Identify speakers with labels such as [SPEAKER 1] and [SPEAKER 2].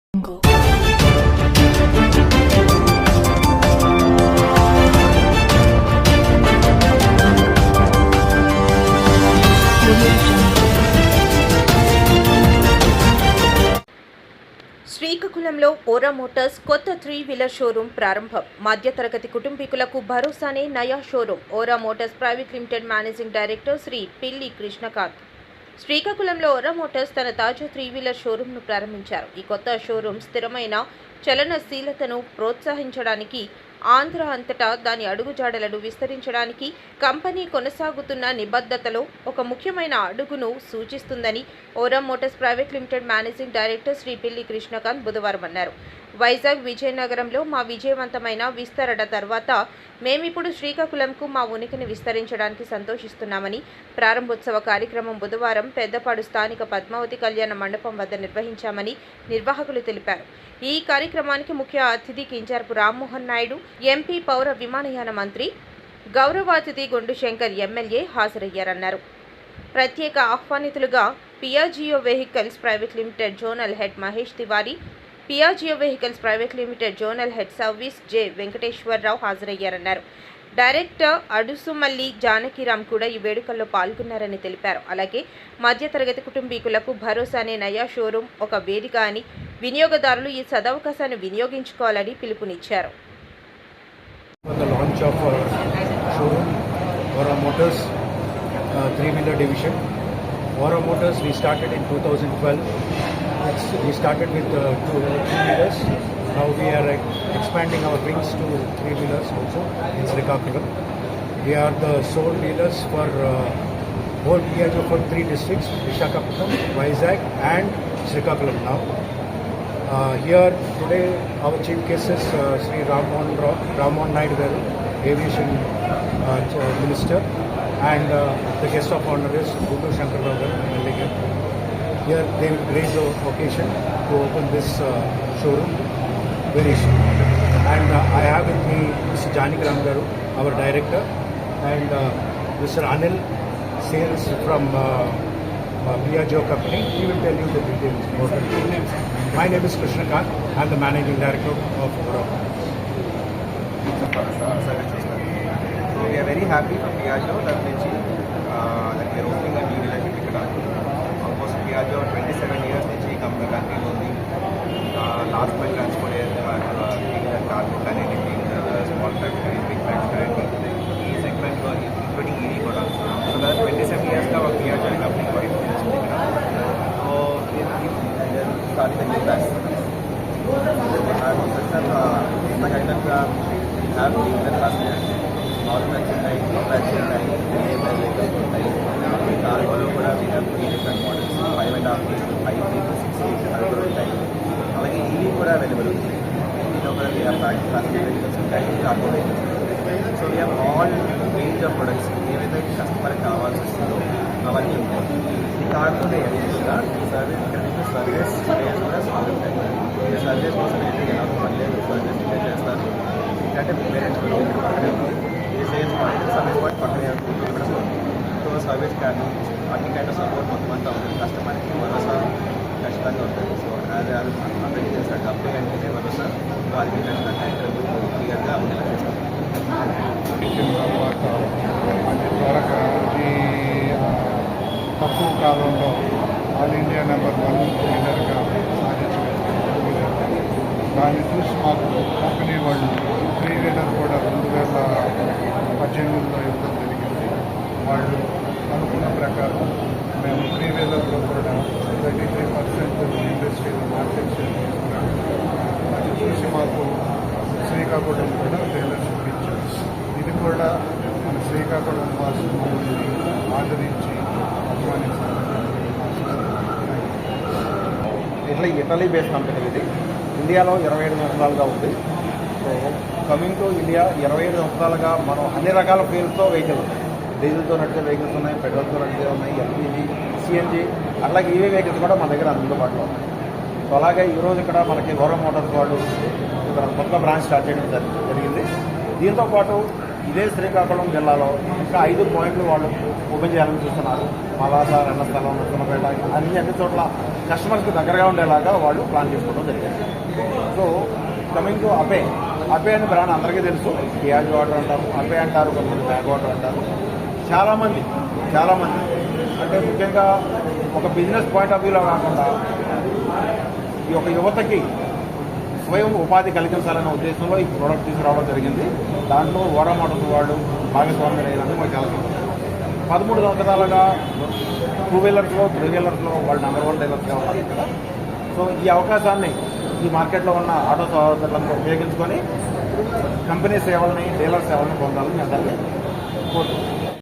[SPEAKER 1] శ్రీకాకుళంలో ఓరా మోటార్స్ కొత్త 3-వీలర్ షోరూం ప్రారంభం. మధ్యతరగతి కుటుంబీకులకు భరోసానే నయా showroom. Ora Motors Private Limited managing director Shri Pilli Krishnakanth శ్రీకాకుళంలో ఓరా మోటార్స్ తన తాజా 3-వీలర్ షోరూంను ప్రారంభించారు. ఈ కొత్త షోరూం స్థిరమైన చలనశీలతను ప్రోత్సహించడానికి, ఆంధ్ర అంతటా దాని అడుగుజాడలను విస్తరించడానికి కంపెనీ కొనసాగుతున్న నిబద్ధతలో ఒక ముఖ్యమైన అడుగును సూచిస్తుందని Ora Motors Private Limited managing director Shri Pilli Krishnakanth బుధవారం అన్నారు. వైజాగ్, విజయనగరంలో మా విజయవంతమైన విస్తరణ తర్వాత మేమిప్పుడు శ్రీకాకుళంకు మా ఉనికిని విస్తరించడానికి సంతోషిస్తున్నామని ప్రారంభోత్సవ కార్యక్రమం బుధవారం పెద్దపాడు స్థానిక పద్మావతి కళ్యాణ మండపం వద్ద నిర్వహించామని నిర్వాహకులు తెలిపారు. ఈ కార్యక్రమానికి ముఖ్య అతిథి కింజారపు రామ్మోహన్ నాయుడు, ఎంపీ, పౌర విమానయాన మంత్రి, గౌరవాతిథి గొండు శంకర్ ఎమ్మెల్యే హాజరయ్యారన్నారు. ప్రత్యేక ఆహ్వానితులుగా Piaggio vehicles private limited zonal head Mahesh Tiwari, Piaggio vehicles private limited zonal head service J Venkateswararao హాజరయ్యారన్నారు. డైరెక్టర్ అడుసుమల్లి జానకిరామ్ కూడా ఈ వేడుకల్లో పాల్గొన్నారని తెలిపారు. అలాగే మధ్యతరగతి కుటుంబీకులకు భరోసానే నయా షోరూం ఒక వేదిక అని, వినియోగదారులు ఈ సదవకాశాన్ని వినియోగించుకోవాలని పిలుపునిచ్చారు.
[SPEAKER 2] The launch of showroom Ora Motors 3-wheeler division. Ora Motors we started in 2012. We started with 2-wheelers. Now we are expanding our wings to 3-wheelers also in Srikakulam. We are the sole dealers for whole Piaggio for 3 districts: Visakhapatnam, Vizag and Srikakulam now. Here today our chief guest is Sri Rammohan Naidu Garu, Aviation Minister, and the guest of honor is Gundu Shankar Garu, MLA. Here they will grace the occasion to open this showroom very soon. And I have with me Mr. Janikram Garu, our director, and Mr. Anil, sales from Piaggio company. He will tell you the details about it. My name is Krishnakant. I am the managing director of Ora.
[SPEAKER 3] We are very happy for Piaggio that we are opening a new dealership ఇక్కడ. Almost Piaggio 27 years నుంచి company ఉంది. Last mile transport cargo కానీ small tracks కానీ big tracks కానీ ఈ సెగ్మెంట్లో including EV కూడా. So దాదాపు 27 ఇయర్స్గా ఒక Piaggio కంపెనీ వైపు చేస్తుంది ఇక్కడ. So starting the new batch. I was like I said, have the last year. All batches like batches like vehicles like cargo కూడా we have 3 different models, 5.5 to 5 to 6 feet cargo type. అలాగే EV కూడా available ఉంది. దీంట్లో కూడా we have passenger vehicles ఉంటాయి, cargo vehicles ఉంటాయి. So we have all range of products ఏవైతే కస్టమర్కి కావాల్సి వస్తుందో అవన్నీ ఉంటాయి. ఈ కాకుండా ఎడిషనల్గా సర్వీస్ స్పేస్ కూడా సాల్వ్ ఉంటాయి. ఈ సర్వీస్ కోసం అయితే ఎలా పర్లేదు సర్వీస్ డిలే చేస్తారు. ఎందుకంటే పేరెంట్స్ కూడా పక్కనే ఉంది. ఈ సేల్స్ పాయింట్ సర్వీస్ పాయింట్ పక్కనే కూడా సో సర్వీస్ కానీ అన్ని కైండ్ సపోర్ట్ మొత్తం అంతా ఉంటుంది. కస్టమర్కి భరోసా ఖచ్చితంగా ఉంటుంది. సో అది అందరికీ చేస్తారు. కంపెనీ అంటే భరోసా వాళ్ళకి ఖచ్చితంగా క్లియర్గా ఉండేలా చేస్తారు.
[SPEAKER 4] తర్వాత అతి త్వరగా ఈ తక్కువ కాలంలో ఆల్ ఇండియా నెంబర్ 1 లీడర్గా సాధించగలిగారు. దాన్ని చూసి మాకు కంపెనీ వాళ్ళు 3-వీలర్ కూడా 2018లో ఇవ్వడం జరిగింది. వాళ్ళు అనుకున్న ప్రకారం మేము 3-వీలర్లో కూడా 33% ఇండస్ట్రీలో మార్కెట్ షేర్ తీసుకున్నాము. అది చూసి మాకు శ్రీకాకుళం కూడా డీలర్షిప్ ఇచ్చారు. ఇది కూడా మన శ్రీకాకుళం వాసులు మమ్మల్ని ఆదరించి అభిమానిస్తారు.
[SPEAKER 3] ఇటలీ బేస్డ్ కంపెనీ ఇది. ఇండియాలో 27 సంవత్సరాలుగా ఉంది. సో కమింగ్ టు ఇండియా 25 సంవత్సరాలుగా మనం అన్ని రకాల ఫ్యూల్స్తో వెహికల్ ఉన్నాయి. డీజిల్తో నడిచే వెహికల్స్ ఉన్నాయి, పెట్రోల్తో నడిచే ఉన్నాయి, ఎల్పీజీ, సిఎన్జీ, అట్లాగే ఈవీ వెహికల్స్ కూడా మన దగ్గర అందుబాటులో ఉన్నాయి. సో అలాగే ఈరోజు ఇక్కడ మనకి ఓరా మోటార్స్ వాళ్ళు ఇక్కడ కొత్త బ్రాంచ్ స్టార్ట్ చేయడం జరిగింది. దీంతో పాటు
[SPEAKER 5] ఇదే శ్రీకాకుళం జిల్లాలో ఇంకా 5 పాయింట్లు వాళ్ళు ఓపెన్ చేయాలని చూస్తున్నారు. మలాస, రణస్థలం, నరసన్నపేట అన్ని చోట్ల కస్టమర్స్కి దగ్గరగా ఉండేలాగా వాళ్ళు ప్లాన్ చేసుకోవడం జరిగింది. సో కమింగ్ టు అపే అనే బ్రాండ్ అందరికీ తెలుసు. పియాజ్ వాటర్ అంటారు, అపే అంటారు, కొంతమంది బ్యాగ్ వాటర్ అంటారు. చాలామంది అంటే ముఖ్యంగా ఒక బిజినెస్ పాయింట్ ఆఫ్ వ్యూలో కాకుండా ఈ యొక్క యువతకి స్వయం ఉపాధి కలిగించాలనే ఉద్దేశంలో ఈ ప్రోడక్ట్ తీసుకురావడం జరిగింది. దాంట్లో ఓరా మోటార్స్ వాళ్ళు భాగస్వామ్యం అయినందుకు మాకు చాలా సంతోషం. 13 సంవత్సరాలుగా 2 వీలర్స్లో 3 వీలర్స్లో వాళ్ళు నెంబర్ 1 డీలర్స్గా ఉన్నారు ఇక్కడ. సో ఈ అవకాశాన్ని ఈ మార్కెట్లో ఉన్న ఆటో సహోదరులను ఉపయోగించుకొని కంపెనీ సేవల్ని, డీలర్ సేవల్ని పొందాలని అందరినీ కోరుతున్నాను.